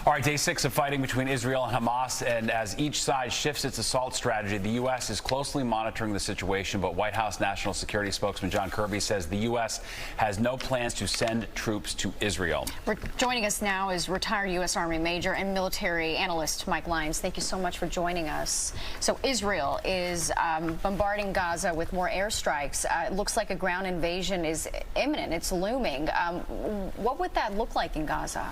All right, day 6 of fighting between Israel and Hamas, and as each side shifts its assault strategy, the U.S. is closely monitoring the situation, but White House National Security spokesman John Kirby says the U.S. has no plans to send troops to Israel. Joining us now is retired U.S. Army Major and military analyst Mike Lyons. Thank you so much for joining us. So Israel is bombarding Gaza with more airstrikes. It looks like a ground invasion is imminent. It's looming. What would that look like in Gaza?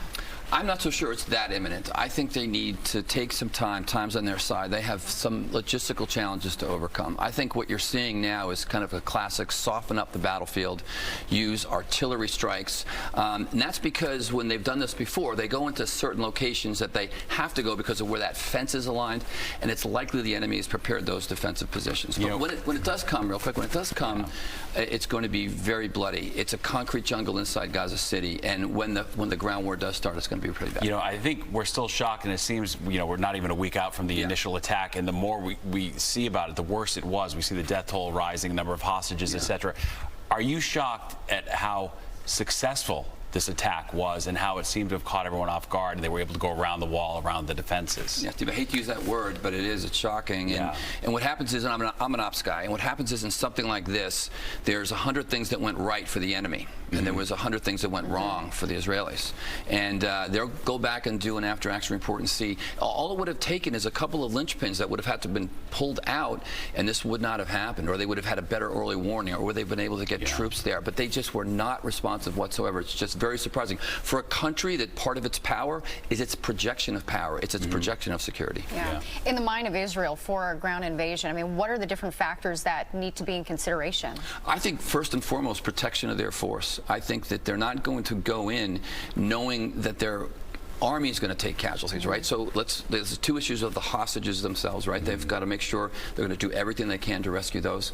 I'm not so sure it's that imminent. I think they need to take some time. Time's on their side. They have some logistical challenges to overcome. I think what you're seeing now is kind of a classic soften up the battlefield, use artillery strikes. And that's because when they've done this before, they go into certain locations that they have to go because of where that fence is aligned, and it's likely the enemy has prepared those defensive positions. But when it does come, real quick, when it does come, it's going to be very bloody. It's a concrete jungle inside Gaza City, and when the ground war does start, it's going to be pretty bad. I think we're still shocked, and it seems, we're not even a week out from the initial attack, and the more we see about it, the worse it was. We see the death toll rising, number of hostages, etc. Are you shocked at how successful this attack was and how it seemed to have caught everyone off guard, and they were able to go around the wall, around the defenses? Yeah, I hate to use that word, but it's shocking. And what happens is, and I'm an ops guy, and what happens is in something like this, there's 100 things that went right for the enemy, and there was 100 things that went wrong for the Israelis. And they'll go back and do an after-action report and see. All it would have taken is a couple of linchpins that would have had to have been pulled out, and this would not have happened, or they would have had a better early warning, or they've been able to get troops there. But they just were not responsive whatsoever. It's just very surprising for a country that part of its power is its projection of power. It's its projection of security. In the mind of Israel for a ground invasion, I mean, what are the different factors that need to be in consideration? I think first and foremost, protection of their force. I think that they're not going to go in knowing that their army is going to take casualties, right? So there's two issues of the hostages themselves, right? They've got to make sure they're going to do everything they can to rescue those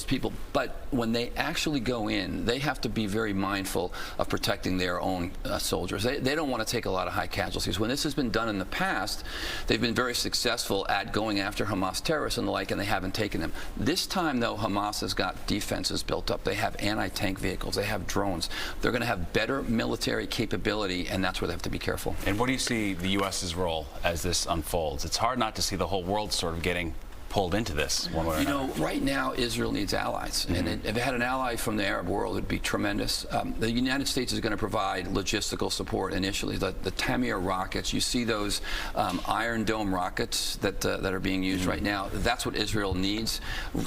people. But when they actually go in, they have to be very mindful of protecting their own soldiers. They don't want to take a lot of high casualties. When this has been done in the past, they've been very successful at going after Hamas terrorists and the like, and they haven't taken them. This time, though, Hamas has got defenses built up. They have anti-tank vehicles. They have drones. They're going to have better military capability, and that's where they have to be careful. And what do you see the U.S.'s role as this unfolds? It's hard not to see the whole world sort of getting pulled into this one way or another. Right now, Israel needs allies. And if it had an ally from the Arab world, it would be tremendous. The United States is going to provide logistical support initially. The Tamir rockets, you see those Iron Dome rockets that are being used right now. That's what Israel needs.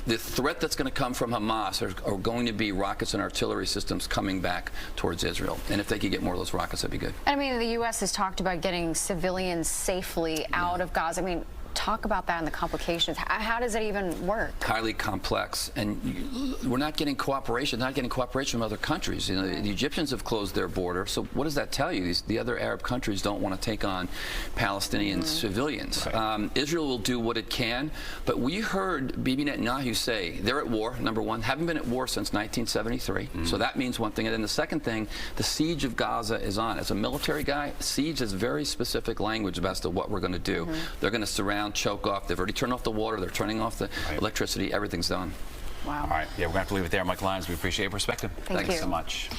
The threat that's going to come from Hamas are going to be rockets and artillery systems coming back towards Israel. And if they could get more of those rockets, that'd be good. I mean, the U.S. has talked about getting civilians safely out of Gaza. I mean, talk about that and the complications. How does it even work? Highly complex, and we're not getting cooperation. Not getting cooperation from other countries. The Egyptians have closed their border. So what does that tell you? The other Arab countries don't want to take on Palestinian civilians. Right. Israel will do what it can, but we heard Bibi Netanyahu say they're at war. Number one, haven't been at war since 1973. So that means one thing. And then the second thing, the siege of Gaza is on. As a military guy, siege is very specific language as to what we're going to do. They're going to surround, choke off. They've already turned off the water. They're turning off the electricity. Everything's done. Wow. All right. Yeah, we're going to have to leave it there. Mike Lyons, we appreciate your perspective. Thank you so much.